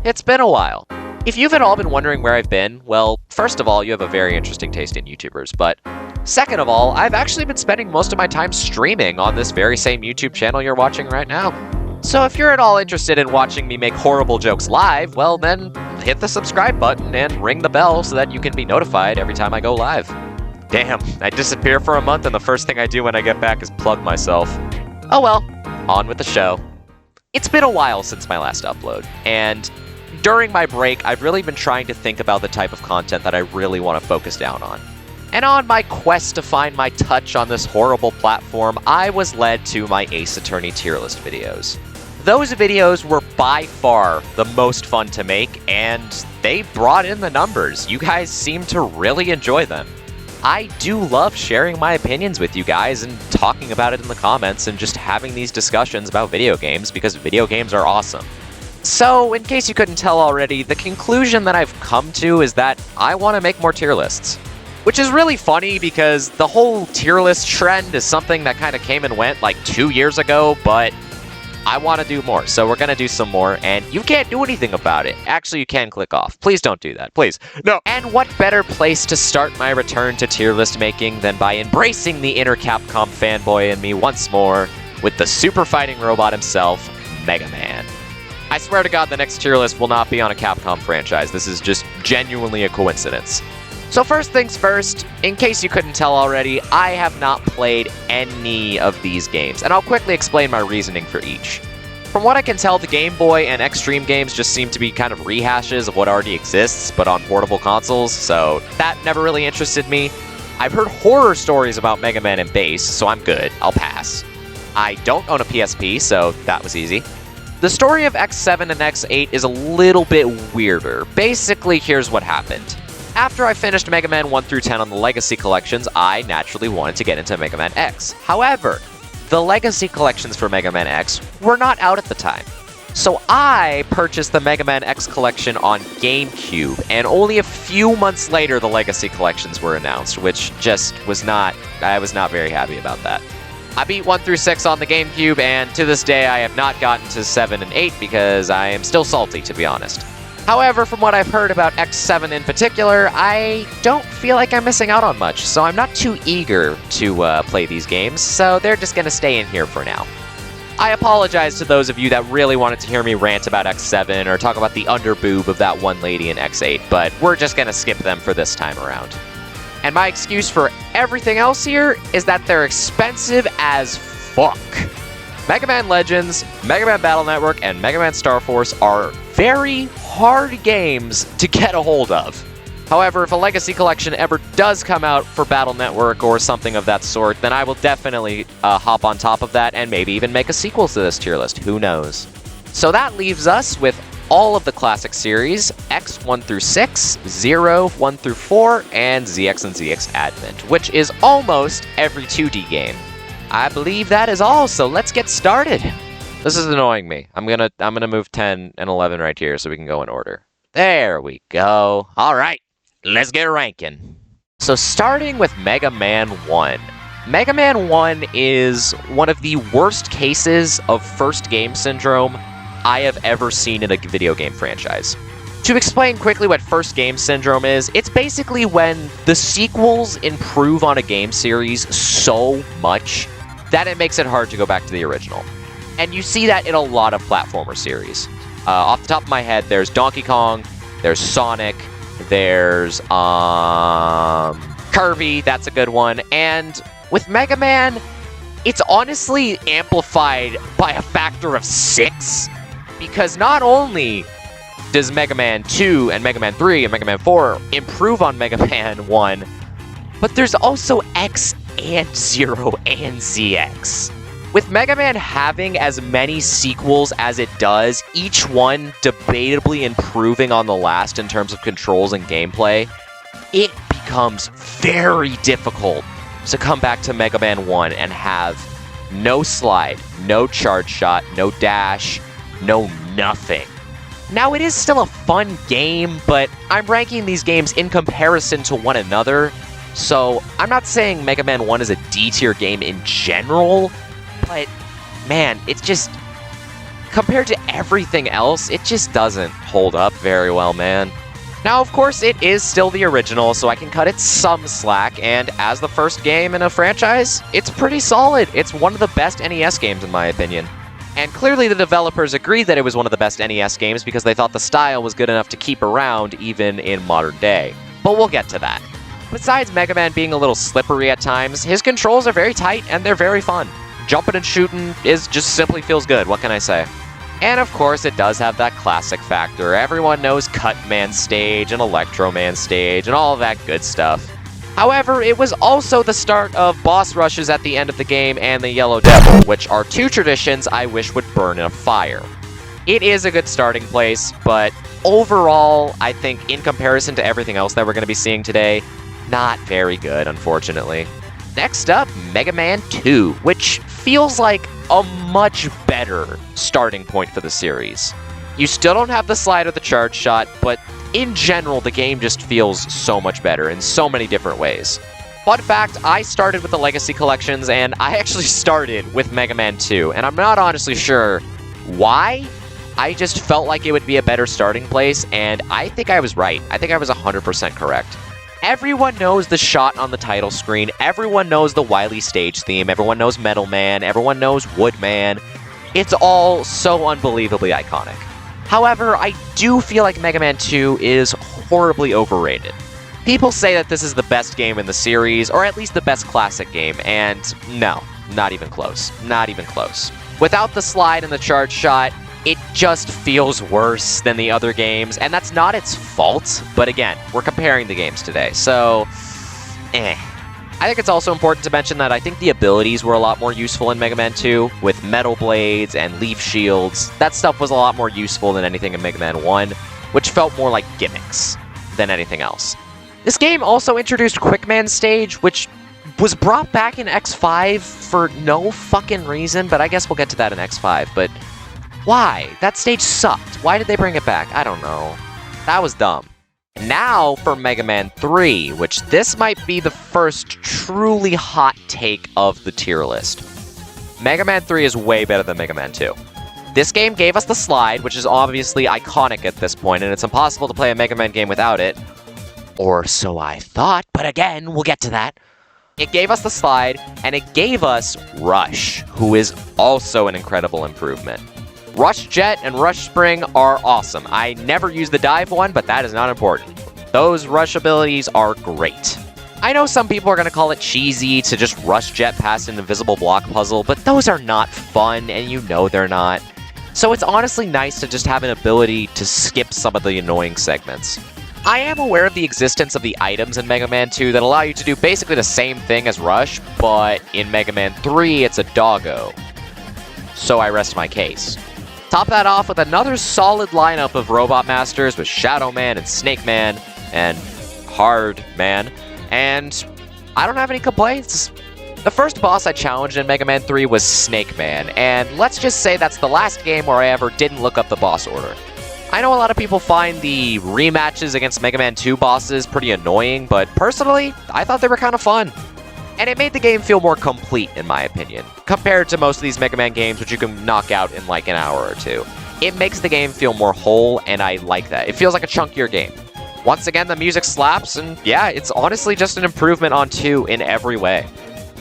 It's been a while. If you've at all been wondering where I've been, well, first of all, you have a very interesting taste in YouTubers, but second of all, I've actually been spending most of my time streaming on this very same YouTube channel you're watching right now. So if you're at all interested in watching me make horrible jokes live, well then, hit the subscribe button and ring the bell so that you can be notified every time I go live. Damn, I disappear for a month and the first thing I do when I get back is plug myself. Oh well, on with the show. It's been a while since my last upload, and during my break, I've really been trying to think about the type of content that I really want to focus down on. And on my quest to find my touch on this horrible platform, I was led to my Ace Attorney tier list videos. Those videos were by far the most fun to make, and they brought in the numbers. You guys seem to really enjoy them. I do love sharing my opinions with you guys and talking about it in the comments and just having these discussions about video games because video games are awesome. So, in case you couldn't tell already, the conclusion that I've come to is that I want to make more tier lists. Which is really funny because the whole tier list trend is something that kind of came and went like 2 years ago, but I want to do more, so we're going to do some more, and you can't do anything about it. Actually, you can click off. Please don't do that, please. No. And what better place to start my return to tier list making than by embracing the inner Capcom fanboy in me once more with the super fighting robot himself, Mega Man. I swear to God, the next tier list will not be on a Capcom franchise. This is just genuinely a coincidence. So first things first, in case you couldn't tell already, I have not played any of these games, and I'll quickly explain my reasoning for each. From what I can tell, the Game Boy and Extreme games just seem to be kind of rehashes of what already exists, but on portable consoles, so that never really interested me. I've heard horror stories about Mega Man and Bass, so I'm good. I'll pass. I don't own a PSP, so that was easy. The story of X7 and X8 is a little bit weirder. Basically, here's what happened. After I finished Mega Man 1 through 10 on the Legacy Collections, I naturally wanted to get into Mega Man X. However, the Legacy Collections for Mega Man X were not out at the time. So I purchased the Mega Man X collection on GameCube, and only a few months later the Legacy Collections were announced, which just I was not very happy about that. I beat 1 through 6 on the GameCube, and to this day I have not gotten to 7 and 8 because I am still salty, to be honest. However, from what I've heard about X7 in particular, I don't feel like I'm missing out on much, so I'm not too eager to play these games, so they're just gonna stay in here for now. I apologize to those of you that really wanted to hear me rant about X7 or talk about the underboob of that one lady in X8, but we're just gonna skip them for this time around. And my excuse for everything else here is that they're expensive as fuck. Mega Man Legends, Mega Man Battle Network, and Mega Man Star Force are very hard games to get a hold of. However, if a Legacy Collection ever does come out for Battle Network or something of that sort, then I will definitely hop on top of that and maybe even make a sequel to this tier list. Who knows? So that leaves us with all of the classic series, X 1 through 6, 0, 1 through 4, and ZX and ZX Advent, which is almost every 2D game. I believe that is all, so let's get started. This is annoying me. I'm gonna move 10 and 11 right here so we can go in order. There we go. All right, let's get ranking. So starting with Mega Man 1. Mega Man 1 is one of the worst cases of first game syndrome I have ever seen in a video game franchise. To explain quickly what first game syndrome is, it's basically when the sequels improve on a game series so much that it makes it hard to go back to the original. And you see that in a lot of platformer series. Off the top of my head, there's Donkey Kong, there's Sonic, there's Kirby, that's a good one, and with Mega Man, it's honestly amplified by a factor of 6. Because not only does Mega Man 2 and Mega Man 3 and Mega Man 4 improve on Mega Man 1, but there's also X and 0 and ZX. With Mega Man having as many sequels as it does, each one debatably improving on the last in terms of controls and gameplay, it becomes very difficult to come back to Mega Man 1 and have no slide, no charge shot, no dash, no nothing. Now, it is still a fun game, but I'm ranking these games in comparison to one another, so I'm not saying Mega Man 1 is a D-tier game in general, but man, it's just compared to everything else, it just doesn't hold up very well, man. Now, of course, it is still the original, so I can cut it some slack, and as the first game in a franchise, it's pretty solid. It's one of the best NES games, in my opinion. And clearly the developers agreed that it was one of the best NES games because they thought the style was good enough to keep around even in modern day. But we'll get to that. Besides Mega Man being a little slippery at times, his controls are very tight and they're very fun. Jumping and shooting just simply feels good, what can I say? And of course it does have that classic factor. Everyone knows Cut Man stage and Electro Man stage and all that good stuff. However, it was also the start of boss rushes at the end of the game and the Yellow Devil, which are two traditions I wish would burn in a fire. It is a good starting place, but overall, I think in comparison to everything else that we're going to be seeing today, not very good, unfortunately. Next up, Mega Man 2, which feels like a much better starting point for the series. You still don't have the slide or the charge shot, but in general, the game just feels so much better in so many different ways. Fun fact, I started with the Legacy Collections, and I actually started with Mega Man 2, and I'm not honestly sure why. I just felt like it would be a better starting place, and I think I was right. I think I was 100% correct. Everyone knows the shot on the title screen, everyone knows the Wily stage theme, everyone knows Metal Man, everyone knows Wood Man. It's all so unbelievably iconic. However, I do feel like Mega Man 2 is horribly overrated. People say that this is the best game in the series, or at least the best classic game, and no, not even close. Not even close. Without the slide and the charge shot, it just feels worse than the other games, and that's not its fault, but again, we're comparing the games today, so I think it's also important to mention that I think the abilities were a lot more useful in Mega Man 2, with metal blades and leaf shields. That stuff was a lot more useful than anything in Mega Man 1, which felt more like gimmicks than anything else. This game also introduced Quick Man stage, which was brought back in X5 for no fucking reason, but I guess we'll get to that in X5, but why? That stage sucked. Why did they bring it back? I don't know. That was dumb. Now for Mega Man 3, which this might be the first truly hot take of the tier list. Mega Man 3 is way better than Mega Man 2. This game gave us the slide, which is obviously iconic at this point, and it's impossible to play a Mega Man game without it. Or so I thought, but again, we'll get to that. It gave us the slide, and it gave us Rush, who is also an incredible improvement. Rush Jet and Rush Spring are awesome. I never use the dive one, but that is not important. Those rush abilities are great. I know some people are going to call it cheesy to just rush jet past an invisible block puzzle, but those are not fun, and you know they're not. So it's honestly nice to just have an ability to skip some of the annoying segments. I am aware of the existence of the items in Mega Man 2 that allow you to do basically the same thing as Rush, but in Mega Man 3, it's a doggo. So I rest my case. Top that off with another solid lineup of Robot Masters with Shadow Man and Snake Man and Hard Man, and I don't have any complaints. The first boss I challenged in Mega Man 3 was Snake Man, and let's just say that's the last game where I ever didn't look up the boss order. I know a lot of people find the rematches against Mega Man 2 bosses pretty annoying, but personally, I thought they were kind of fun. And it made the game feel more complete, in my opinion, compared to most of these Mega Man games, which you can knock out in like an hour or two. It makes the game feel more whole, and I like that. It feels like a chunkier game. Once again, the music slaps, and yeah, it's honestly just an improvement on 2 in every way.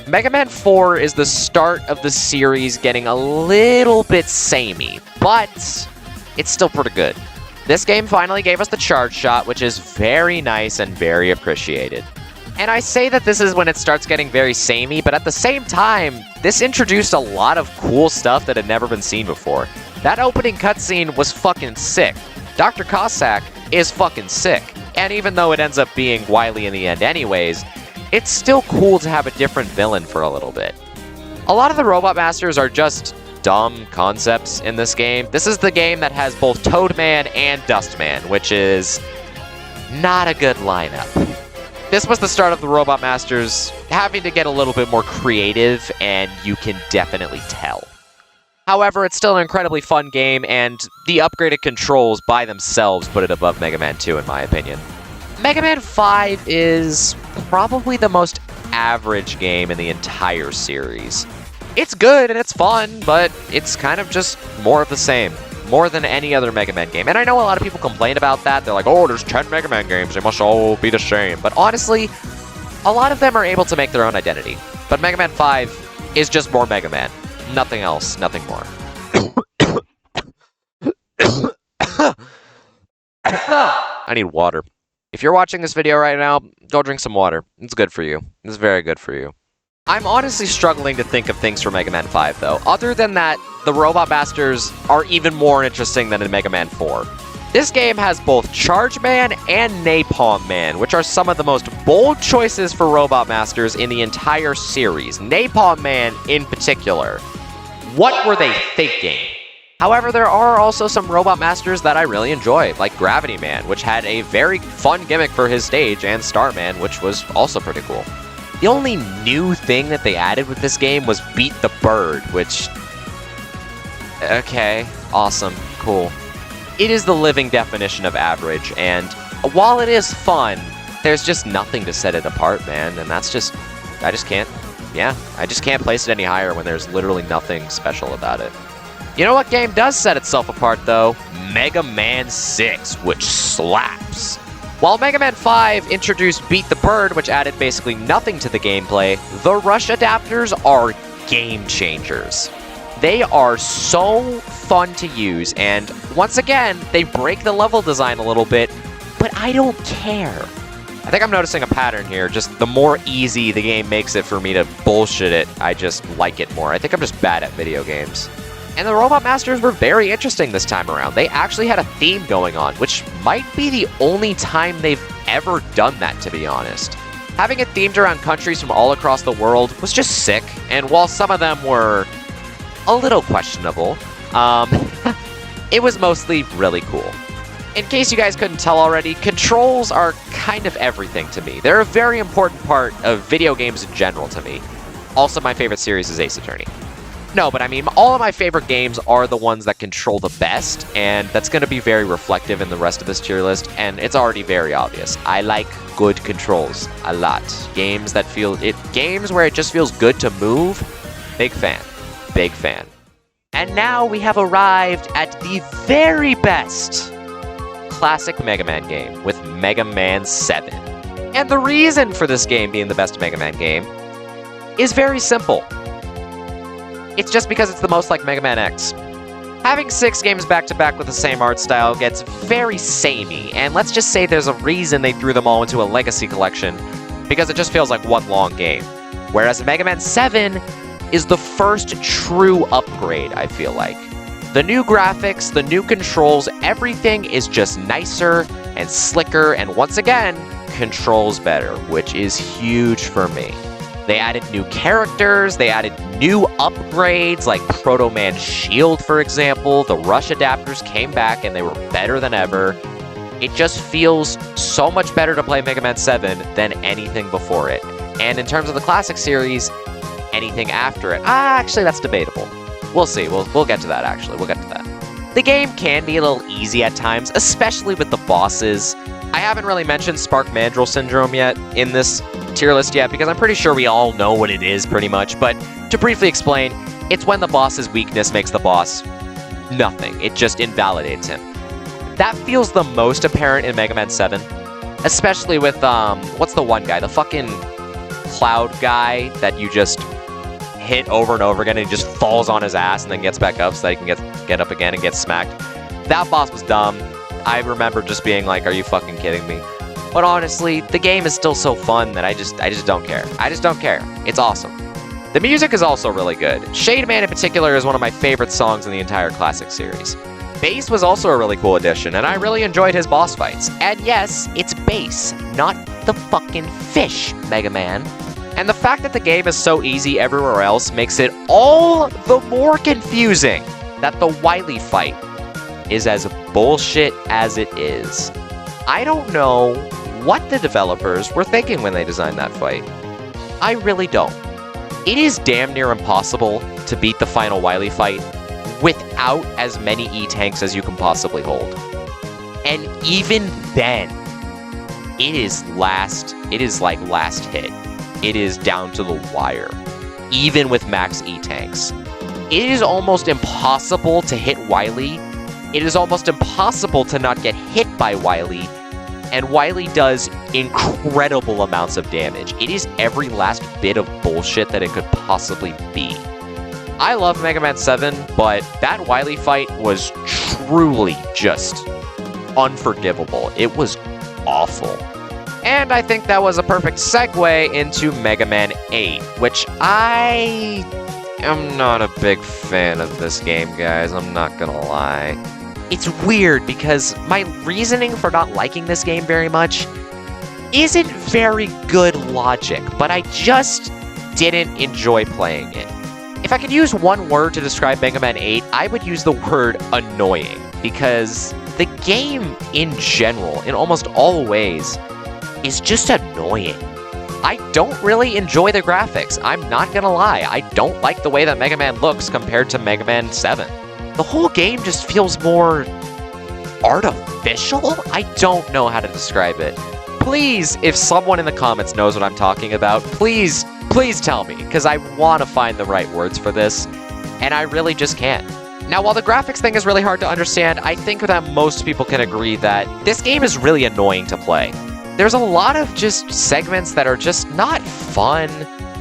Mega Man 4 is the start of the series getting a little bit samey, but it's still pretty good. This game finally gave us the charge shot, which is very nice and very appreciated. And I say that this is when it starts getting very samey, but at the same time, this introduced a lot of cool stuff that had never been seen before. That opening cutscene was fucking sick. Dr. Cossack is fucking sick. And even though it ends up being Wily in the end anyways, it's still cool to have a different villain for a little bit. A lot of the Robot Masters are just dumb concepts in this game. This is the game that has both Toadman and Dustman, which is not a good lineup. This was the start of the Robot Masters having to get a little bit more creative, and you can definitely tell. However, it's still an incredibly fun game, and the upgraded controls by themselves put it above Mega Man 2 in my opinion. Mega Man 5 is probably the most average game in the entire series. It's good and it's fun, but it's kind of just more of the same. More than any other Mega Man game. And I know a lot of people complain about that. They're like, oh, there's 10 Mega Man games. They must all be the same. But honestly, a lot of them are able to make their own identity. But Mega Man 5 is just more Mega Man. Nothing else, nothing more. I need water. If you're watching this video right now, go drink some water. It's good for you. It's very good for you. I'm honestly struggling to think of things for Mega Man 5, though. Other than that, the Robot Masters are even more interesting than in Mega Man 4. This game has both Charge Man and Napalm Man, which are some of the most bold choices for Robot Masters in the entire series. Napalm Man in particular. What were they thinking? However, there are also some Robot Masters that I really enjoy, like Gravity Man, which had a very fun gimmick for his stage, and Starman, which was also pretty cool. The only new thing that they added with this game was Beat the Bird, which... Okay, awesome, cool. It is the living definition of average, and while it is fun, there's just nothing to set it apart, man, and that's just... I just can't place it any higher when there's literally nothing special about it. You know what game does set itself apart, though? Mega Man 6, which slaps. While Mega Man 5 introduced Beat the Bird, which added basically nothing to the gameplay, the Rush adapters are game changers. They are so fun to use, and once again, they break the level design a little bit, but I don't care. I think I'm noticing a pattern here. Just the more easy the game makes it for me to bullshit it, I just like it more. I think I'm just bad at video games. And the Robot Masters were very interesting this time around. They actually had a theme going on, which might be the only time they've ever done that, to be honest. Having it themed around countries from all across the world was just sick, and while some of them were a little questionable, it was mostly really cool. In case you guys couldn't tell already, controls are kind of everything to me. They're a very important part of video games in general to me. Also, my favorite series is Ace Attorney. No, but I mean, all of my favorite games are the ones that control the best, and that's going to be very reflective in the rest of this tier list, and it's already very obvious. I like good controls a lot. Games where it just feels good to move, big fan. Big fan. And now we have arrived at the very best classic Mega Man game with Mega Man 7. And the reason for this game being the best Mega Man game is very simple. It's just because it's the most like Mega Man X. Having 6 games back-to-back with the same art style gets very samey, and let's just say there's a reason they threw them all into a Legacy Collection, because it just feels like one long game. Whereas Mega Man 7 is the first true upgrade, I feel like. The new graphics, the new controls, everything is just nicer and slicker, and once again, controls better, which is huge for me. They added new characters, they added new upgrades, like Proto Man's shield, for example. The Rush adapters came back and they were better than ever. It just feels so much better to play Mega Man 7 than anything before it. And in terms of the classic series, anything after it, actually that's debatable. We'll see, we'll get to that actually, we'll get to that. The game can be a little easy at times, especially with the bosses. I haven't really mentioned Spark Mandrill Syndrome yet in this tier list yet, because I'm pretty sure we all know what it is pretty much, but to briefly explain, it's when the boss's weakness makes the boss nothing. It just invalidates him. That feels the most apparent in Mega Man 7, especially with, what's the one guy? The fucking cloud guy that you just hit over and over again and he just falls on his ass and then gets back up so that he can get up again and get smacked. That boss was dumb. I remember just being like, are you fucking kidding me? But honestly, the game is still so fun that I just don't care. I just don't care. It's awesome. The music is also really good. Shade Man in particular is one of my favorite songs in the entire classic series. Bass was also a really cool addition, and I really enjoyed his boss fights. And yes, it's Bass, not the fucking fish, Mega Man. And the fact that the game is so easy everywhere else makes it all the more confusing that the Wily fight is as bullshit as it is. I don't know what the developers were thinking when they designed that fight. I really don't. It is damn near impossible to beat the final Wily fight without as many E-tanks as you can possibly hold. And even then, it is like last hit. It is down to the wire. even with max E-tanks. It is almost impossible to hit Wily. It is almost impossible to not get hit by Wily, and Wily does incredible amounts of damage. It is every last bit of bullshit that it could possibly be. I love Mega Man 7, but that Wily fight was truly just unforgivable. It was awful. And I think that was a perfect segue into Mega Man 8, which I am not a big fan of this game, guys. I'm not gonna lie. It's weird because my reasoning for not liking this game very much isn't very good logic, but I just didn't enjoy playing it. If I could use one word to describe Mega Man 8, I would use the word annoying, because the game in general, in almost all ways, is just annoying. I don't really enjoy the graphics, I'm not gonna lie. I don't like the way that Mega Man looks compared to Mega Man 7. The whole game just feels more artificial? I don't know how to describe it. Please, if someone in the comments knows what I'm talking about, please tell me, because I want to find the right words for this, and I really just can't. Now, while the graphics thing is really hard to understand, I think that most people can agree that this game is really annoying to play. There's a lot of just segments that are just not fun.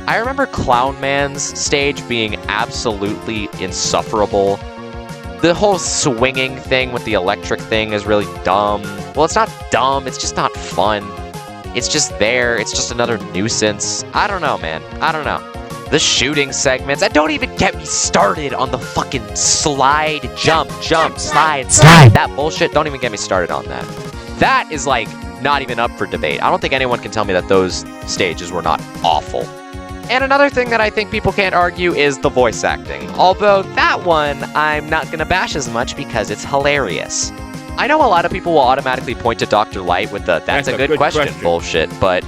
I remember Clown Man's stage being absolutely insufferable. The whole swinging thing with the electric thing is really dumb. Well, it's not dumb, it's just not fun. It's just there, it's just another nuisance. I don't know, man. I don't know. The shooting segments, and don't even get me started on the fucking slide, jump, slide. That bullshit, don't even get me started on that. That is, like, not even up for debate. I don't think anyone can tell me that those stages were not awful. And another thing that I think people can't argue is the voice acting. Although that one, I'm not gonna bash as much because it's hilarious. I know a lot of people will automatically point to Dr. Light with the that's a good question bullshit, but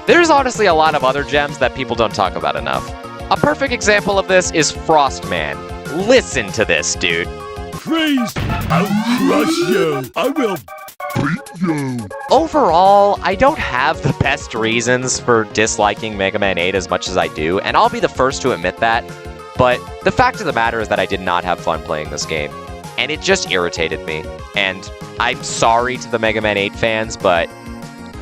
there's honestly a lot of other gems that people don't talk about enough. A perfect example of this is Frostman. Listen to this, dude. Freeze! I'll crush you! I will beat you! Overall, I don't have the best reasons for disliking Mega Man 8 as much as I do, and I'll be the first to admit that, but the fact of the matter is that I did not have fun playing this game, and it just irritated me. And I'm sorry to the Mega Man 8 fans, but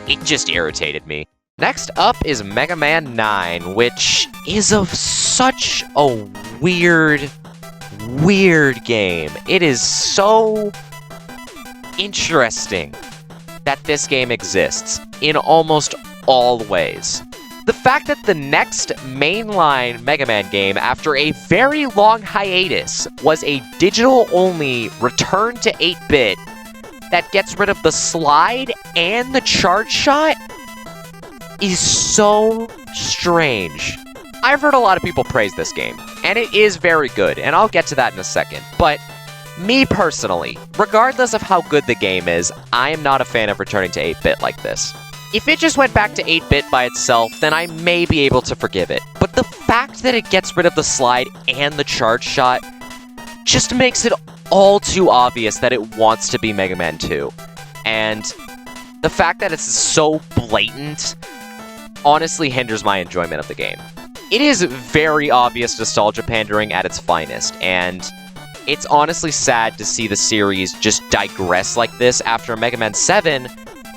it just irritated me. Next up is Mega Man 9, which is of such a weird game. It is so interesting that this game exists in almost all ways. The fact that the next mainline Mega Man game after a very long hiatus was a digital-only return to 8-bit that gets rid of the slide and the charge shot is so strange. I've heard a lot of people praise this game, and it is very good, and I'll get to that in a second, but me personally, regardless of how good the game is, I am not a fan of returning to 8-bit like this. If it just went back to 8-bit by itself, then I may be able to forgive it, but the fact that it gets rid of the slide and the charge shot just makes it all too obvious that it wants to be Mega Man 2, and the fact that it's so blatant honestly hinders my enjoyment of the game. It is very obvious nostalgia pandering at its finest, and it's honestly sad to see the series just digress like this after Mega Man 7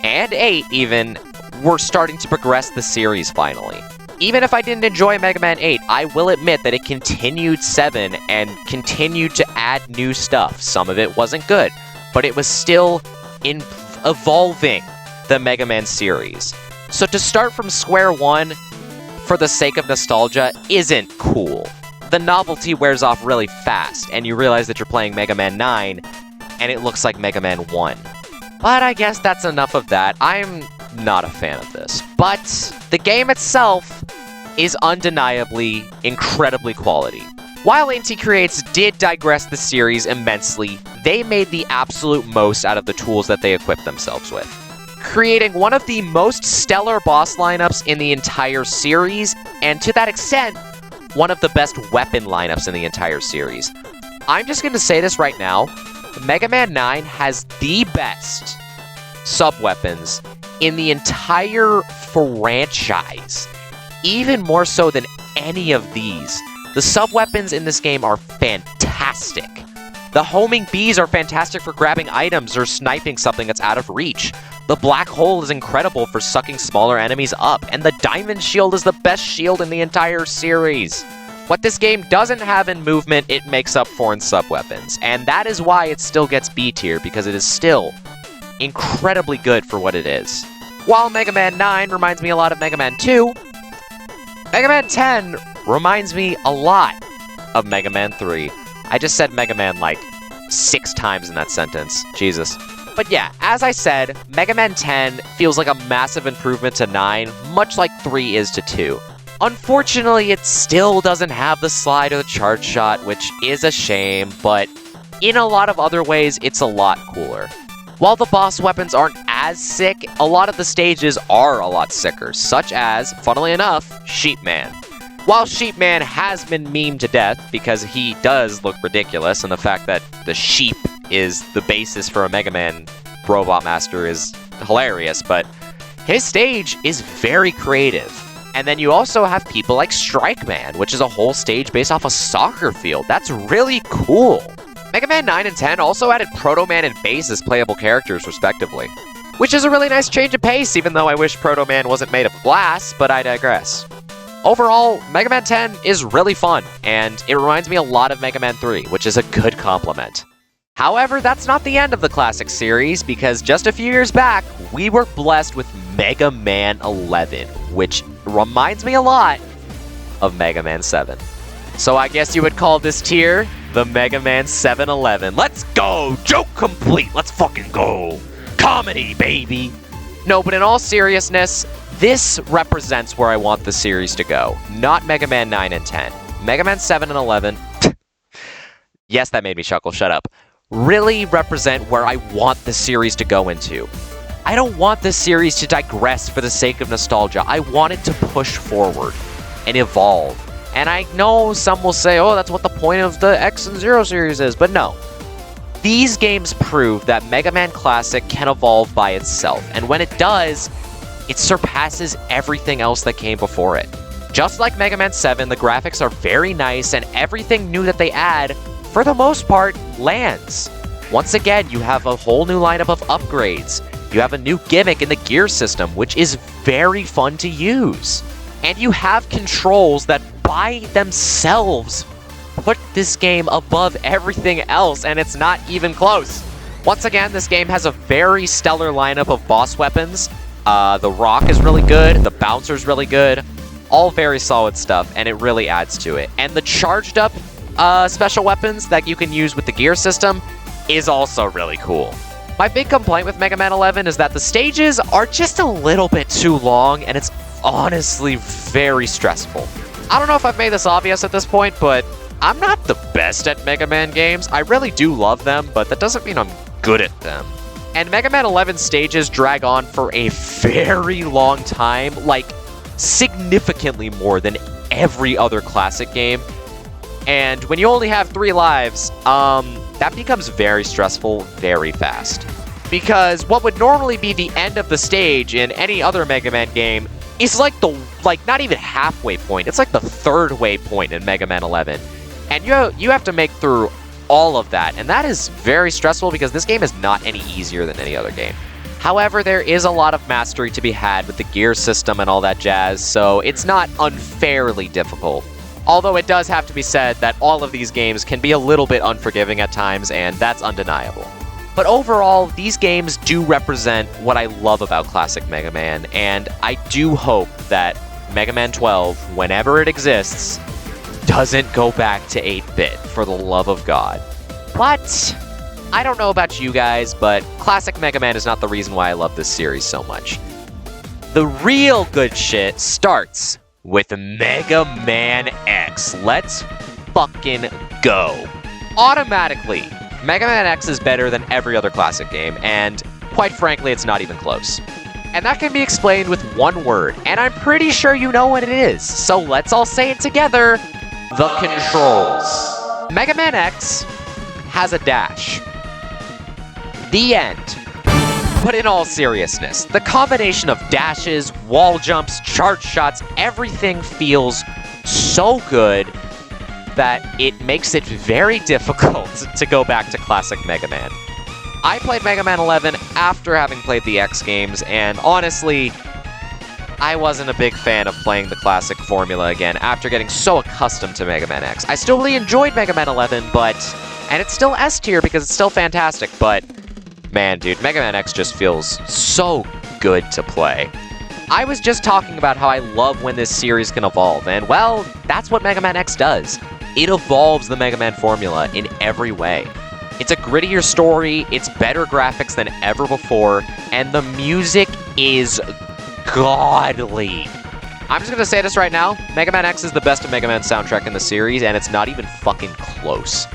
and 8 even were starting to progress the series finally. Even if I didn't enjoy Mega Man 8, I will admit that it continued 7 and continued to add new stuff. Some of it wasn't good, but it was still evolving the Mega Man series. So to start from square one for the sake of nostalgia isn't cool. The novelty wears off really fast, and you realize that you're playing Mega Man 9, and it looks like Mega Man 1. But I guess that's enough of that. I'm not a fan of this. But the game itself is undeniably incredibly quality. While Inti Creates did digress the series immensely, they made the absolute most out of the tools that they equipped themselves with, creating one of the most stellar boss lineups in the entire series, and to that extent, one of the best weapon lineups in the entire series. I'm just going to say this right now, Mega Man 9 has the best sub-weapons in the entire franchise. even more so than any of these. The sub-weapons in this game are fantastic. The homing bees are fantastic for grabbing items or sniping something that's out of reach. The black hole is incredible for sucking smaller enemies up, and the diamond shield is the best shield in the entire series. What this game doesn't have in movement, it makes up for in sub-weapons, and that is why it still gets B tier, because it is still incredibly good for what it is. While Mega Man 9 reminds me a lot of Mega Man 2, Mega Man 10 reminds me a lot of Mega Man 3. I just said Mega Man like 6 times in that sentence. Jesus. But yeah, as I said, Mega Man 10 feels like a massive improvement to 9, much like 3 is to 2. Unfortunately, it still doesn't have the slide or the charge shot, which is a shame, but in a lot of other ways, it's a lot cooler. While the boss weapons aren't as sick, a lot of the stages are a lot sicker, such as, funnily enough, Sheepman. While Sheepman has been memed to death because he does look ridiculous, and the fact that the sheep is the basis for a Mega Man Robot Master is hilarious, but his stage is very creative. And then you also have people like Strike Man, which is a whole stage based off a soccer field. That's really cool. Mega Man 9 and 10 also added Proto Man and Bass as playable characters, respectively. Which is a really nice change of pace, even though I wish Proto Man wasn't made of glass, but I digress. Overall, Mega Man 10 is really fun, and it reminds me a lot of Mega Man 3, which is a good compliment. However, that's not the end of the classic series, because just a few years back, we were blessed with Mega Man 11, which reminds me a lot of Mega Man 7. So I guess you would call this tier the Mega Man 7-11. Let's go! Joke complete! Let's fucking go! Comedy, baby! No, but in all seriousness, this represents where I want the series to go. Not Mega Man 9 and 10. Mega Man 7 and 11... yes, that made me chuckle, shut up. Really represent where I want the series to go into. I don't want this series to digress for the sake of nostalgia. I want it to push forward and evolve. And I know some will say, oh, that's what the point of the X and Zero series is, but no. These games prove that Mega Man Classic can evolve by itself, and when it does, it surpasses everything else that came before it. Just like Mega Man 7, the graphics are very nice, and everything new that they add, for the most part, lands. Once again, you have a whole new lineup of upgrades. You have a new gimmick in the gear system, which is very fun to use. And you have controls that by themselves put this game above everything else, and it's not even close. Once again, this game has a very stellar lineup of boss weapons. The rock is really good, the bouncer's really good, all very solid stuff, and it really adds to it. And the charged up special weapons that you can use with the gear system is also really cool. My big complaint with Mega Man 11 is that the stages are just a little bit too long, and it's honestly very stressful. I don't know if I've made this obvious at this point, but I'm not the best at Mega Man games. I really do love them, but that doesn't mean I'm good at them. And Mega Man 11 stages drag on for a very long time, like significantly more than every other classic game. And when you only have 3 lives, that becomes very stressful very fast. Because what would normally be the end of the stage in any other Mega Man game is like not even halfway point. It's like the 3rd way point in Mega Man 11. And you have to make through all of that, and that is very stressful because this game is not any easier than any other game. However, there is a lot of mastery to be had with the gear system and all that jazz, so it's not unfairly difficult. Although it does have to be said that all of these games can be a little bit unforgiving at times, and that's undeniable. But overall, these games do represent what I love about classic Mega Man, and I do hope that Mega Man 12, whenever it exists, doesn't go back to 8-bit, for the love of God. But I don't know about you guys, but classic Mega Man is not the reason why I love this series so much. The real good shit starts with Mega Man X. Let's fucking go. Automatically, Mega Man X is better than every other classic game, and quite frankly, it's not even close. And that can be explained with one word, and I'm pretty sure you know what it is, so let's all say it together. The controls. Mega Man X has a dash. The end. But in all seriousness, the combination of dashes, wall jumps, charge shots, everything feels so good that it makes it very difficult to go back to classic Mega Man. I played Mega Man 11 after having played the X games, and honestly, I wasn't a big fan of playing the classic formula again after getting so accustomed to Mega Man X. I still really enjoyed Mega Man 11, and it's still S tier because it's still fantastic, but man, dude, Mega Man X just feels so good to play. I was just talking about how I love when this series can evolve, and well, that's what Mega Man X does. It evolves the Mega Man formula in every way. It's a grittier story, it's better graphics than ever before, and the music is godly. I'm just gonna say this right now, Mega Man X is the best Mega Man soundtrack in the series, and it's not even fucking close.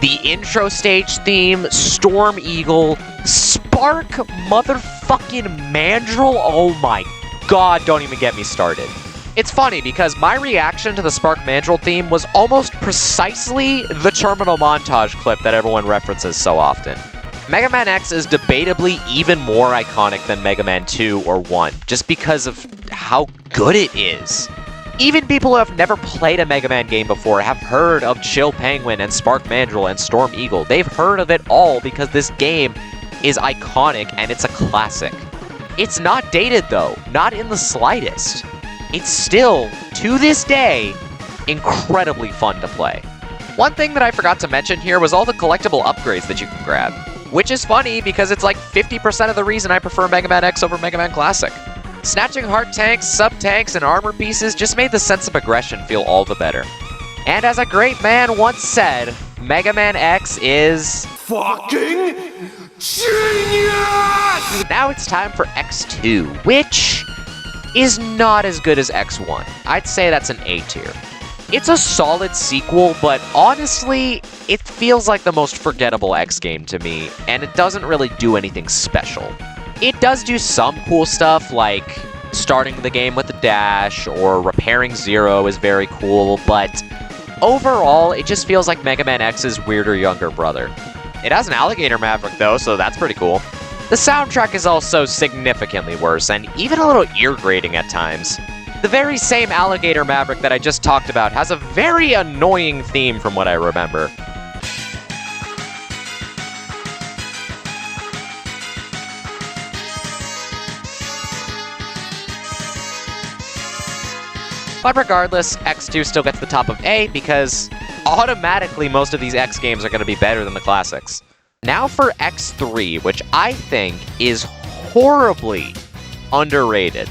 The intro stage theme, Storm Eagle, Spark motherfucking Mandrill, oh my god, don't even get me started. It's funny because my reaction to the Spark Mandrill theme was almost precisely the terminal montage clip that everyone references so often. Mega Man X is debatably even more iconic than Mega Man 2 or 1, just because of how good it is. Even people who have never played a Mega Man game before have heard of Chill Penguin and Spark Mandrill and Storm Eagle. They've heard of it all because this game is iconic and it's a classic. It's not dated though, not in the slightest. It's still, to this day, incredibly fun to play. One thing that I forgot to mention here was all the collectible upgrades that you can grab, which is funny because it's like 50% of the reason I prefer Mega Man X over Mega Man Classic. Snatching heart tanks, sub-tanks, and armor pieces just made the sense of aggression feel all the better. And as a great man once said, Mega Man X is Fucking genius! Now it's time for X2, which is not as good as X1. I'd say that's an A tier. It's a solid sequel, but honestly, it feels like the most forgettable X game to me, and it doesn't really do anything special. It does do some cool stuff, like starting the game with a dash, or repairing Zero is very cool, but overall, it just feels like Mega Man X's weirder younger brother. It has an Alligator Maverick though, so that's pretty cool. The soundtrack is also significantly worse, and even a little ear-grating at times. The very same Alligator Maverick that I just talked about has a very annoying theme from what I remember. But regardless, X2 still gets the top of A because automatically most of these X games are going to be better than the classics. Now for X3, which I think is horribly underrated.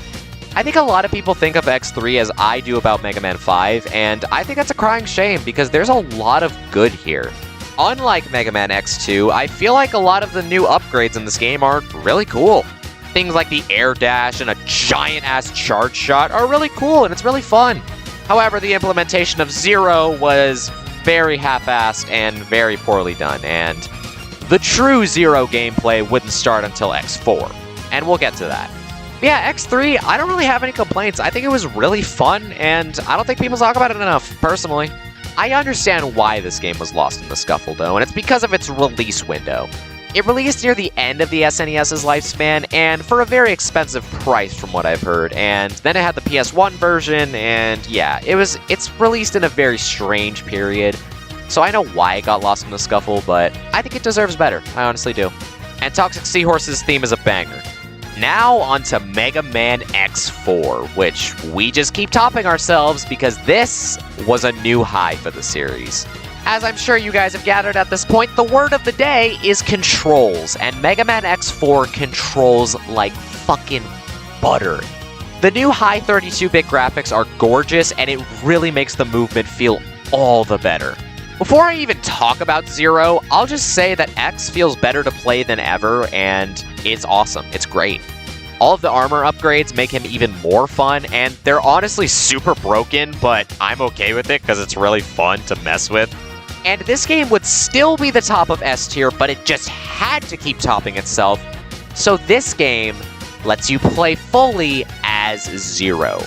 I think a lot of people think of X3 as I do about Mega Man 5, and I think that's a crying shame because there's a lot of good here. Unlike Mega Man X2, I feel like a lot of the new upgrades in this game are really cool. Things like the air dash and a giant-ass charge shot are really cool and it's really fun. However, the implementation of Zero was very half-assed and very poorly done, and the true Zero gameplay wouldn't start until X4, and we'll get to that. Yeah, X3, I don't really have any complaints. I think it was really fun, and I don't think people talk about it enough, personally. I understand why this game was lost in the scuffle, though, and it's because of its release window. It released near the end of the SNES's lifespan, and for a very expensive price from what I've heard, and then it had the PS1 version, and yeah, it's released in a very strange period. So I know why it got lost in the scuffle, but I think it deserves better. I honestly do. And Toxic Seahorse's theme is a banger. Now onto Mega Man X4, which we just keep topping ourselves because this was a new high for the series. As I'm sure you guys have gathered at this point, the word of the day is controls, and Mega Man X4 controls like fucking butter. The new high 32-bit graphics are gorgeous, and it really makes the movement feel all the better. Before I even talk about Zero, I'll just say that X feels better to play than ever, and it's awesome. It's great. All of the armor upgrades make him even more fun, and they're honestly super broken, but I'm okay with it because it's really fun to mess with. And this game would still be the top of S tier, but it just had to keep topping itself. So this game lets you play fully as Zero.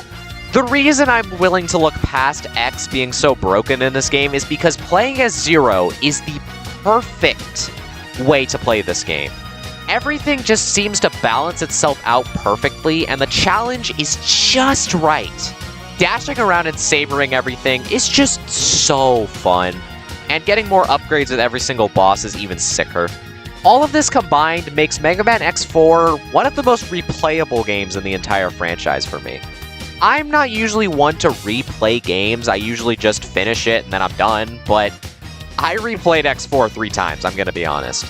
The reason I'm willing to look past X being so broken in this game is because playing as Zero is the perfect way to play this game. Everything just seems to balance itself out perfectly, and the challenge is just right. Dashing around and sabering everything is just so fun, and getting more upgrades with every single boss is even sicker. All of this combined makes Mega Man X4 one of the most replayable games in the entire franchise for me. I'm not usually one to replay games, I usually just finish it and then I'm done, but I replayed X4 3 times, I'm gonna be honest.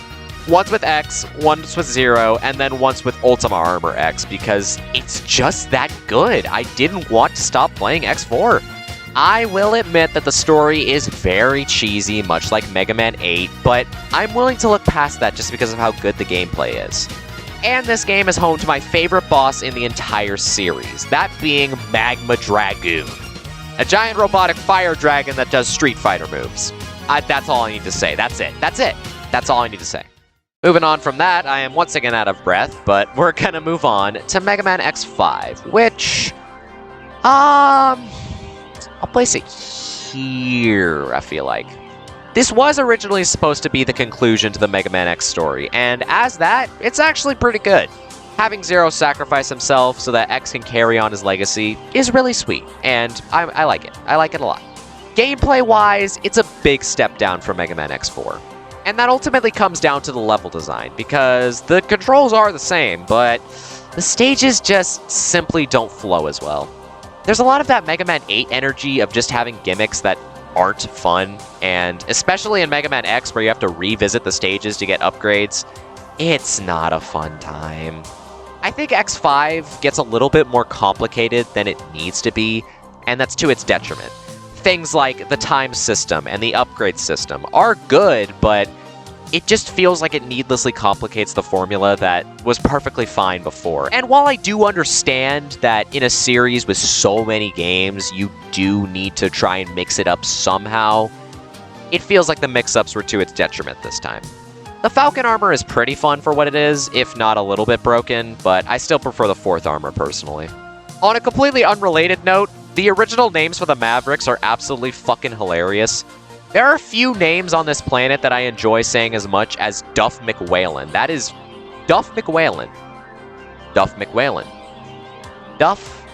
Once with X, once with Zero, and then once with Ultima Armor X, because it's just that good. I didn't want to stop playing X4. I will admit that the story is very cheesy, much like Mega Man 8, but I'm willing to look past that just because of how good the gameplay is. And this game is home to my favorite boss in the entire series, that being Magma Dragoon. A giant robotic fire dragon that does Street Fighter moves. That's all I need to say. That's it. That's all I need to say. Moving on from that, I am once again out of breath, but we're gonna move on to Mega Man X5, which, I'll place it here, I feel like. This was originally supposed to be the conclusion to the Mega Man X story, and as that, it's actually pretty good. Having Zero sacrifice himself so that X can carry on his legacy is really sweet, and I like it. I like it a lot. Gameplay-wise, it's a big step down from Mega Man X4. And that ultimately comes down to the level design, because the controls are the same, but the stages just simply don't flow as well. There's a lot of that Mega Man 8 energy of just having gimmicks that aren't fun, and especially in Mega Man X where you have to revisit the stages to get upgrades, it's not a fun time. I think X5 gets a little bit more complicated than it needs to be, and that's to its detriment. Things like the time system and the upgrade system are good, but it just feels like it needlessly complicates the formula that was perfectly fine before. And while I do understand that in a series with so many games, you do need to try and mix it up somehow, it feels like the mix-ups were to its detriment this time. The Falcon armor is pretty fun for what it is, if not a little bit broken, but I still prefer the 4th armor personally. On a completely unrelated note, the original names for the Mavericks are absolutely fucking hilarious. There are few names on this planet that I enjoy saying as much as Duff McWhalen. That is Duff McWhalen. Duff McWhalen. Duff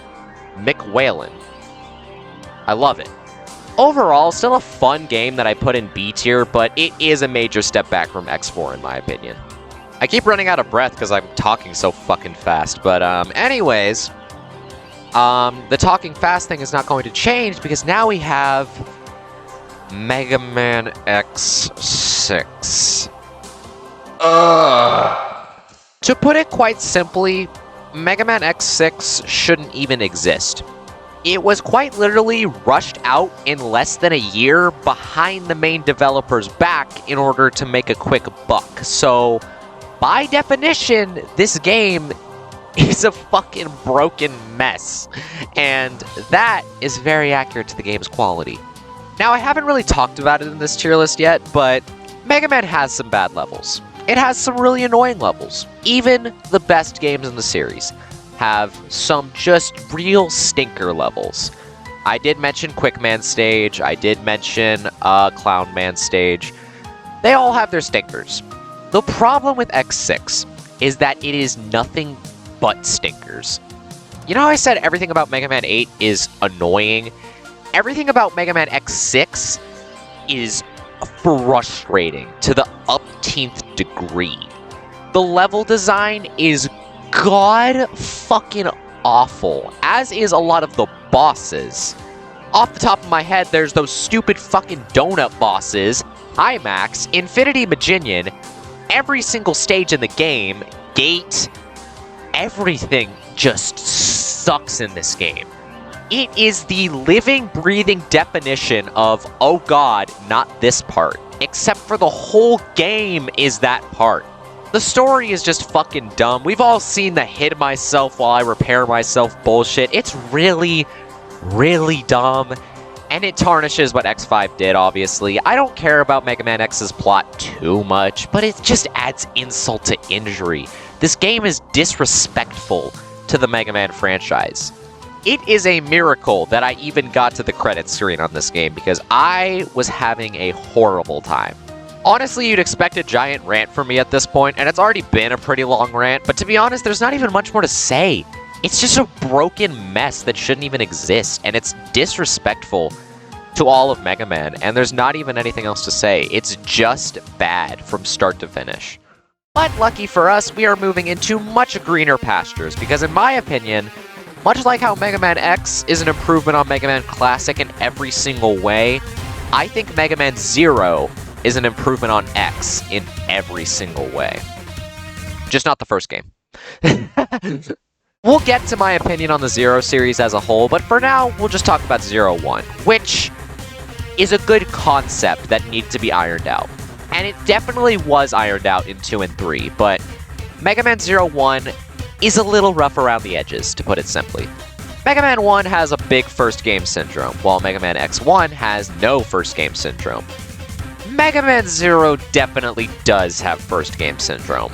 McWhalen. I love it. Overall, still a fun game that I put in B tier, but it is a major step back from X4 in my opinion. I keep running out of breath because I'm talking so fucking fast, but anyways... the talking fast thing is not going to change because now we have Mega Man X6. To put it quite simply, Mega Man X6 shouldn't even exist. It was quite literally rushed out in less than a year behind the main developer's back in order to make a quick buck. So, by definition, this game is a fucking broken mess, and that is very accurate to the game's quality. Now, I haven't really talked about it in this tier list yet, but Mega Man has some bad levels. It has some really annoying levels. Even the best games in the series have some just real stinker levels. I did mention Quick Man Stage, I did mention Clown Man Stage. They all have their stinkers. The problem with X6 is that it is nothing but stinkers. You know how I said everything about Mega Man 8 is annoying? Everything about Mega Man X6 is frustrating to the upteenth degree. The level design is god fucking awful, as is a lot of the bosses. Off the top of my head, there's those stupid fucking donut bosses, Max, Infinity Maginian, every single stage in the game, Gate, everything just sucks in this game. It is the living, breathing definition of, oh god, not this part. Except for the whole game is that part. The story is just fucking dumb. We've all seen the hit myself while I repair myself bullshit. It's really, really dumb. And it tarnishes what X5 did, obviously. I don't care about Mega Man X's plot too much, but it just adds insult to injury. This game is disrespectful to the Mega Man franchise. It is a miracle that I even got to the credits screen on this game because I was having a horrible time. Honestly, you'd expect a giant rant from me at this point, and it's already been a pretty long rant, but to be honest, there's not even much more to say. It's just a broken mess that shouldn't even exist, and it's disrespectful to all of Mega Man, and there's not even anything else to say. It's just bad from start to finish. But lucky for us, we are moving into much greener pastures, because in my opinion, much like how Mega Man X is an improvement on Mega Man Classic in every single way, I think Mega Man Zero is an improvement on X in every single way. Just not the first game. We'll get to my opinion on the Zero series as a whole, but for now, we'll just talk about Zero One, which is a good concept that needs to be ironed out. And it definitely was ironed out in 2 and 3, but Mega Man Zero One is a little rough around the edges, to put it simply. Mega Man 1 has a big first game syndrome, while Mega Man X1 has no first game syndrome. Mega Man Zero definitely does have first game syndrome.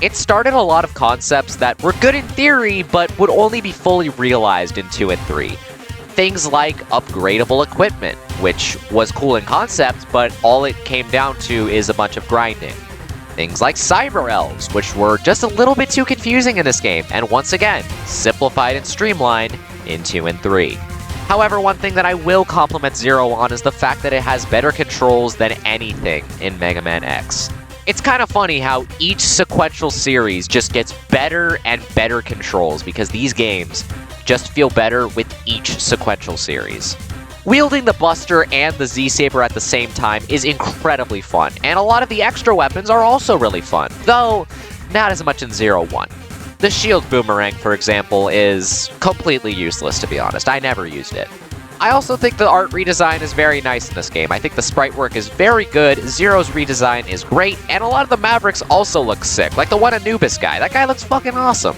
It started a lot of concepts that were good in theory, but would only be fully realized in 2 and 3. Things like upgradable equipment, which was cool in concept, but all it came down to is a bunch of grinding. Things like Cyber Elves, which were just a little bit too confusing in this game, and once again, simplified and streamlined in 2 and 3. However, one thing that I will compliment Zero on is the fact that it has better controls than anything in Mega Man X. It's kind of funny how each sequential series just gets better and better controls, because these games just feel better with each sequential series. Wielding the Buster and the Z-Saber at the same time is incredibly fun, and a lot of the extra weapons are also really fun, though not as much in Zero One. The Shield Boomerang, for example, is completely useless, to be honest. I never used it. I also think the art redesign is very nice in this game. I think the sprite work is very good, Zero's redesign is great, and a lot of the Mavericks also look sick, like the one Anubis guy. That guy looks fucking awesome.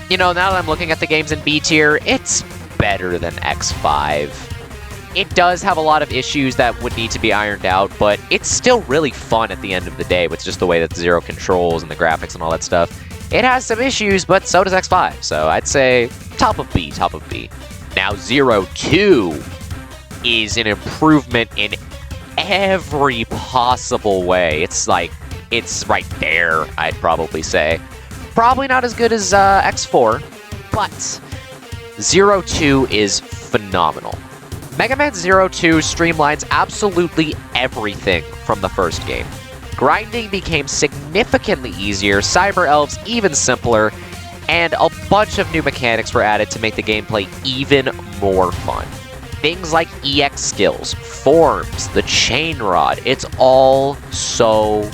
You know, now that I'm looking at the games in B tier, it's better than X5. It does have a lot of issues that would need to be ironed out, but it's still really fun at the end of the day with just the way that Zero controls and the graphics and all that stuff. It has some issues, but so does X5, so I'd say top of B, top of B. Now, Zero 2 is an improvement in every possible way. It's like, it's right there, I'd probably say. Probably not as good as X4, but Zero 2 is phenomenal. Mega Man Zero 2 streamlines absolutely everything from the first game. Grinding became significantly easier, Cyber Elves even simpler, and a bunch of new mechanics were added to make the gameplay even more fun. Things like EX skills, forms, the chain rod, it's all so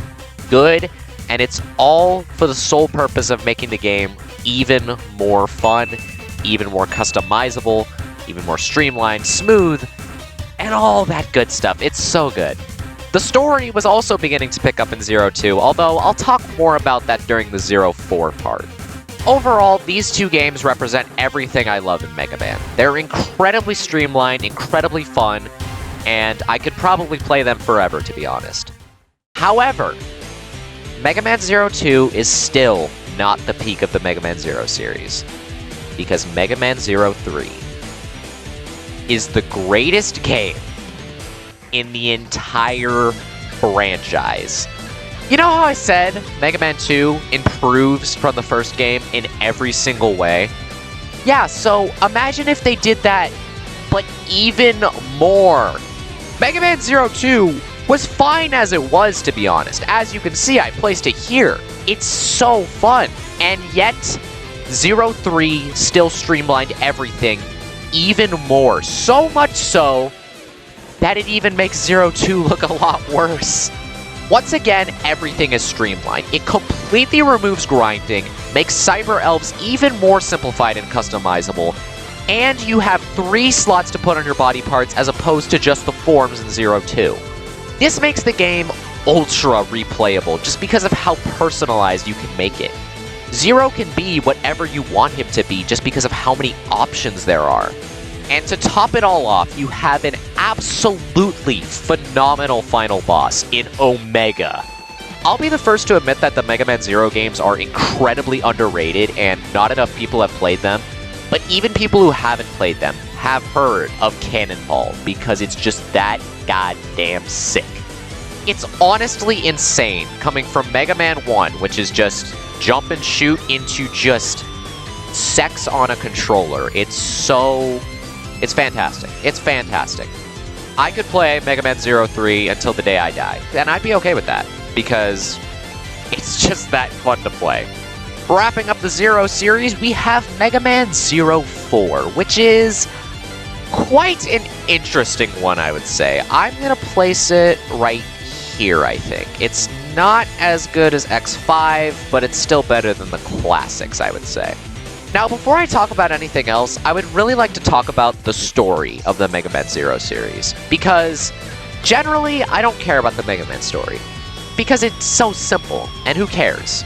good, and it's all for the sole purpose of making the game even more fun, even more customizable, even more streamlined, smooth, and all that good stuff. It's so good. The story was also beginning to pick up in Zero 2, although I'll talk more about that during the Zero 4 part. Overall, these two games represent everything I love in Mega Man. They're incredibly streamlined, incredibly fun, and I could probably play them forever, to be honest. However, Mega Man Zero 2 is still not the peak of the Mega Man Zero series, because Mega Man Zero 3 is the greatest game in the entire franchise. You know how I said Mega Man 2 improves from the first game in every single way? Yeah, so imagine if they did that, but even more. Mega Man Zero 2 was fine as it was, to be honest. As you can see, I placed it here. It's so fun. And yet, Zero 3 still streamlined everything even more. So much so that it even makes Zero 2 look a lot worse. Once again, everything is streamlined. It completely removes grinding, makes Cyber Elves even more simplified and customizable, and you have 3 slots to put on your body parts as opposed to just the forms in Zero 2. This makes the game ultra replayable just because of how personalized you can make it. Zero can be whatever you want him to be just because of how many options there are. And to top it all off, you have an absolutely phenomenal final boss in Omega. I'll be the first to admit that the Mega Man Zero games are incredibly underrated and not enough people have played them, but even people who haven't played them have heard of Cannonball because it's just that goddamn sick. It's honestly insane coming from Mega Man 1, which is just jump and shoot, into just sex on a controller. It's fantastic. It's fantastic. I could play Mega Man 03 until the day I die, and I'd be okay with that, because it's just that fun to play. Wrapping up the Zero series, we have Mega Man 04, which is quite an interesting one, I would say. I'm going to place it right here, I think. It's not as good as X5, but it's still better than the classics, I would say. Now, before I talk about anything else, I would really like to talk about the story of the Mega Man Zero series, because generally, I don't care about the Mega Man story, because it's so simple, and who cares?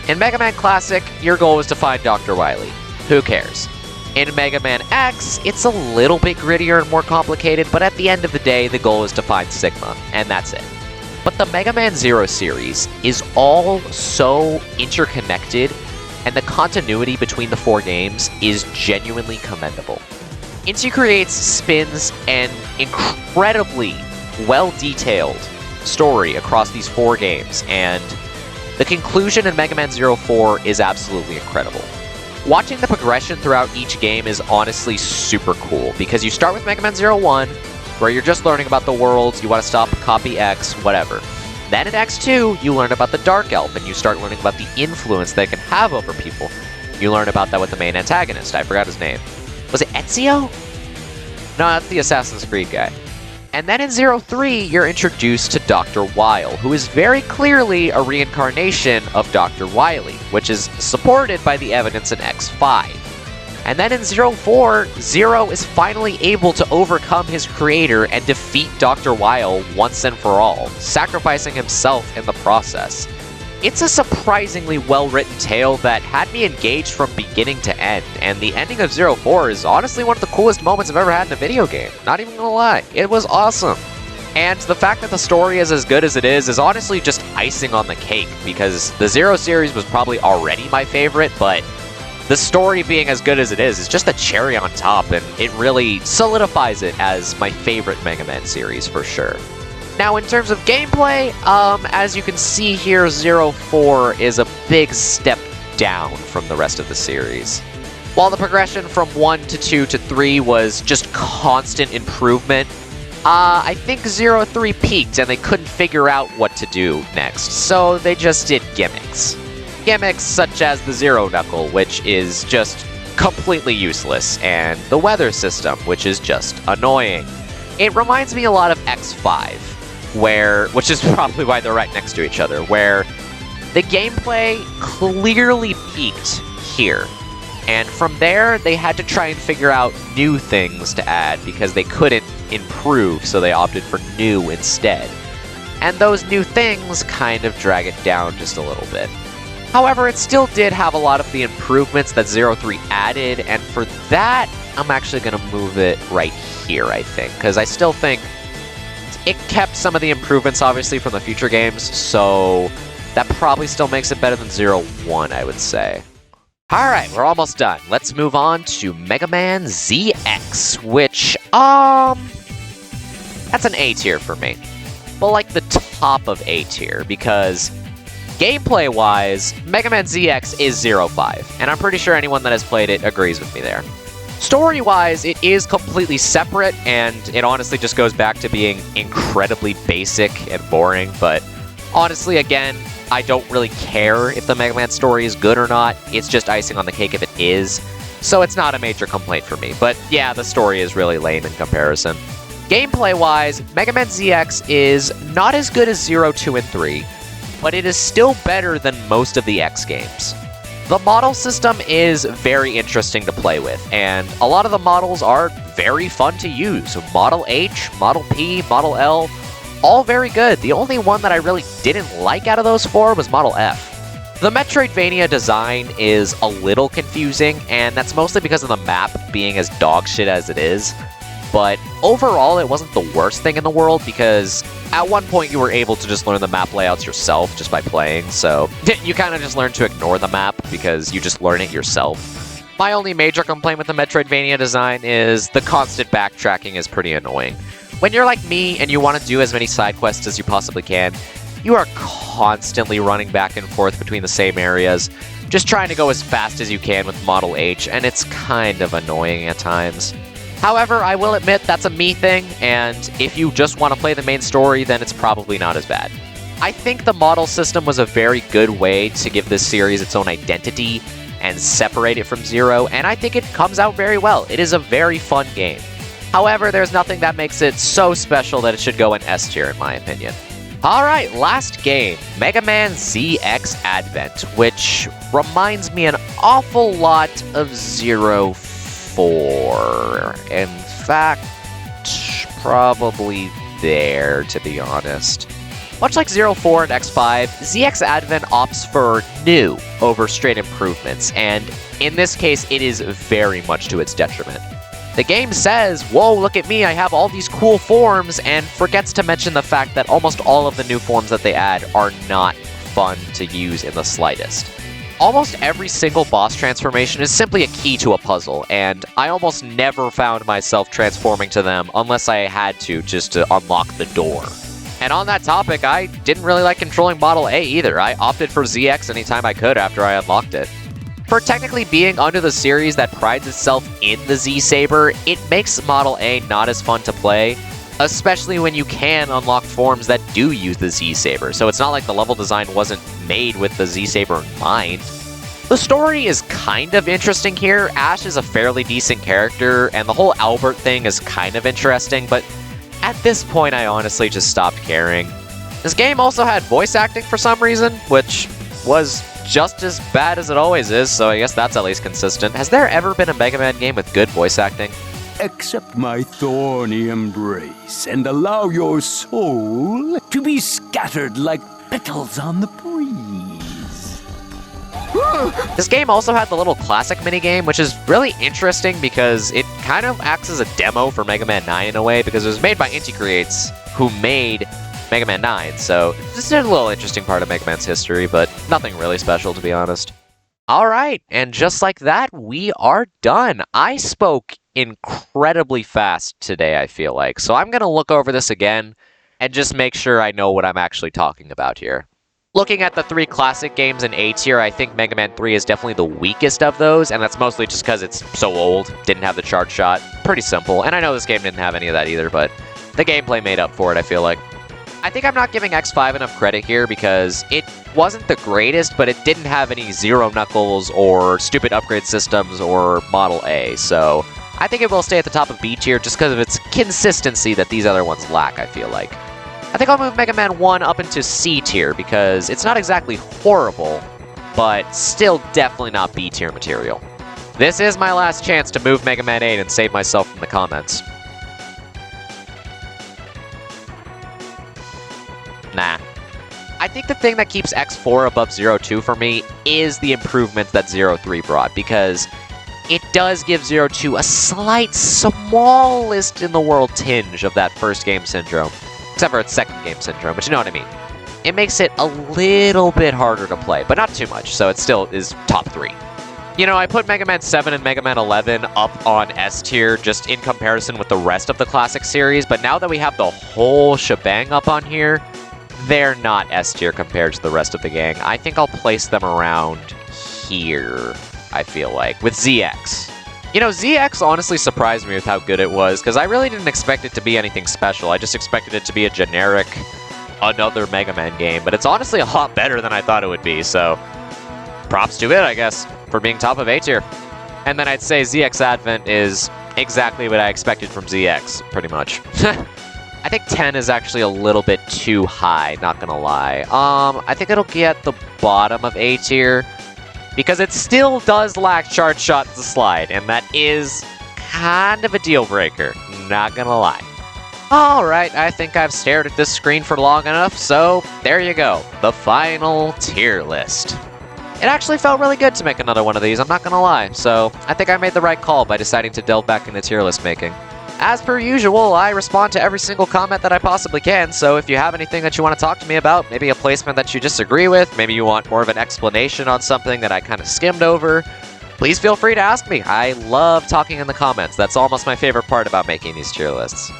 In Mega Man Classic, your goal was to find Dr. Wily. Who cares? In Mega Man X, it's a little bit grittier and more complicated, but at the end of the day, the goal is to find Sigma, and that's it. But the Mega Man Zero series is all so interconnected, and the continuity between the 4 games is genuinely commendable. Inti creates spins an incredibly well-detailed story across these 4 games, and the conclusion in Mega Man 04 is absolutely incredible. Watching the progression throughout each game is honestly super cool, because you start with Mega Man 01, where you're just learning about the worlds, you want to stop Copy X, whatever. Then in X2, you learn about the Dark Elf, and you start learning about the influence they can have over people. You learn about that with the main antagonist. I forgot his name. Was it Ezio? No, that's the Assassin's Creed guy. And then in 03, you're introduced to Dr. Wile, who is very clearly a reincarnation of Dr. Wily, which is supported by the evidence in X5. And then in 04, Zero is finally able to overcome his creator and defeat Dr. Wile once and for all, sacrificing himself in the process. It's a surprisingly well-written tale that had me engaged from beginning to end, and the ending of 04 is honestly one of the coolest moments I've ever had in a video game. Not even gonna lie, it was awesome. And the fact that the story is as good as it is honestly just icing on the cake, because the Zero series was probably already my favorite, but the story being as good as it is just a cherry on top, and it really solidifies it as my favorite Mega Man series for sure. Now, in terms of gameplay, as you can see here, 04 is a big step down from the rest of the series. While the progression from 1 to 2 to 3 was just constant improvement, I think 03 peaked and they couldn't figure out what to do next, so they just did gimmicks. Gimmicks such as the Zero Knuckle, which is just completely useless, and the weather system, which is just annoying. It reminds me a lot of X5, which is probably why they're right next to each other, where the gameplay clearly peaked here. And from there, they had to try and figure out new things to add because they couldn't improve, so they opted for new instead. And those new things kind of drag it down just a little bit. However, it still did have a lot of the improvements that 03 added, and for that, I'm actually going to move it right here, I think, because I still think it kept some of the improvements, obviously, from the future games, so that probably still makes it better than 01, I would say. Alright, we're almost done. Let's move on to Mega Man ZX, which, that's an A tier for me. But like the top of A tier, because gameplay-wise, Mega Man ZX is 05, and I'm pretty sure anyone that has played it agrees with me there. Story-wise, it is completely separate, and it honestly just goes back to being incredibly basic and boring, but honestly, again, I don't really care if the Mega Man story is good or not. It's just icing on the cake if it is, so it's not a major complaint for me. But yeah, the story is really lame in comparison. Gameplay-wise, Mega Man ZX is not as good as 0, 2, and 3, but it is still better than most of the X games. The model system is very interesting to play with, and a lot of the models are very fun to use. Model H, Model P, Model L, all very good. The only one that I really didn't like out of those 4 was Model F. The Metroidvania design is a little confusing, and that's mostly because of the map being as dog shit as it is. But overall, it wasn't the worst thing in the world, because at one point you were able to just learn the map layouts yourself just by playing, so you kind of just learn to ignore the map because you just learn it yourself. My only major complaint with the Metroidvania design is the constant backtracking is pretty annoying. When you're like me and you want to do as many side quests as you possibly can, you are constantly running back and forth between the same areas, just trying to go as fast as you can with Model H, and it's kind of annoying at times. However, I will admit that's a me thing, and if you just want to play the main story, then it's probably not as bad. I think the model system was a very good way to give this series its own identity and separate it from Zero, and I think it comes out very well. It is a very fun game. However, there's nothing that makes it so special that it should go in S tier in my opinion. Alright, last game, Mega Man ZX Advent, which reminds me an awful lot of Zero 4. In fact, probably there, to be honest. Much like Zero 4 and X5, ZX Advent opts for new over straight improvements, and in this case, it is very much to its detriment. The game says, whoa, look at me, I have all these cool forms, and forgets to mention the fact that almost all of the new forms that they add are not fun to use in the slightest. Almost every single boss transformation is simply a key to a puzzle, and I almost never found myself transforming to them unless I had to just to unlock the door. And on that topic, I didn't really like controlling Model A either. I opted for ZX anytime I could after I unlocked it. For technically being under the series that prides itself in the Z-Saber, it makes Model A not as fun to play, especially when you can unlock forms that do use the Z-Saber, so it's not like the level design wasn't made with the Z-Saber in mind. The story is kind of interesting here. Ash is a fairly decent character, and the whole Albert thing is kind of interesting, but at this point I honestly just stopped caring. This game also had voice acting for some reason, which was just as bad as it always is, so I guess that's at least consistent. Has there ever been a Mega Man game with good voice acting? Accept my thorny embrace and allow your soul to be scattered like petals on the breeze. This game also had the little classic minigame, which is really interesting because it kind of acts as a demo for Mega Man 9 in a way, because it was made by Inti Creates, who made Mega Man 9, so this is a little interesting part of Mega Man's history, but nothing really special, to be honest. Alright, and just like that, we are done. I spoke incredibly fast today, I feel like, so I'm going to look over this again and just make sure I know what I'm actually talking about here. Looking at the 3 classic games in A tier, I think Mega Man 3 is definitely the weakest of those, and that's mostly just because it's so old, didn't have the charge shot, pretty simple, and I know this game didn't have any of that either, but the gameplay made up for it, I feel like. I think I'm not giving X5 enough credit here because it wasn't the greatest, but it didn't have any Zero Knuckles or stupid upgrade systems or Model A, so I think it will stay at the top of B tier just because of its consistency that these other ones lack, I feel like. I think I'll move Mega Man 1 up into C tier because it's not exactly horrible, but still definitely not B tier material. This is my last chance to move Mega Man 8 and save myself from the comments. Nah. I think the thing that keeps X4 above Zero 2 for me is the improvements that Zero 3 brought, because it does give Zero 2 a slight, smallest in the world tinge of that first game syndrome. Except for its second game syndrome, but you know what I mean. It makes it a little bit harder to play, but not too much, so it still is top 3. You know, I put Mega Man 7 and Mega Man 11 up on S tier just in comparison with the rest of the classic series, but now that we have the whole shebang up on here, they're not S tier compared to the rest of the gang. I think I'll place them around here, I feel like, with ZX. You know, ZX honestly surprised me with how good it was, because I really didn't expect it to be anything special. I just expected it to be a generic, another Mega Man game, but it's honestly a lot better than I thought it would be, so props to it, I guess, for being top of A tier. And then I'd say ZX Advent is exactly what I expected from ZX, pretty much. I think 10 is actually a little bit too high, not gonna lie. I think it'll get the bottom of A tier, because it still does lack charge shot to slide, and that is kind of a deal breaker, not gonna lie. Alright, I think I've stared at this screen for long enough, so there you go, the final tier list. It actually felt really good to make another one of these, I'm not gonna lie, so I think I made the right call by deciding to delve back into tier list making. As per usual, I respond to every single comment that I possibly can, so if you have anything that you want to talk to me about, maybe a placement that you disagree with, maybe you want more of an explanation on something that I kind of skimmed over, please feel free to ask me. I love talking in the comments. That's almost my favorite part about making these tier lists.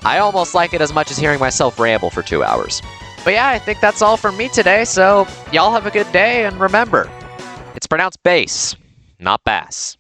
I almost like it as much as hearing myself ramble for 2 hours. But yeah, I think that's all from me today, so y'all have a good day, and remember, it's pronounced bass, not bass.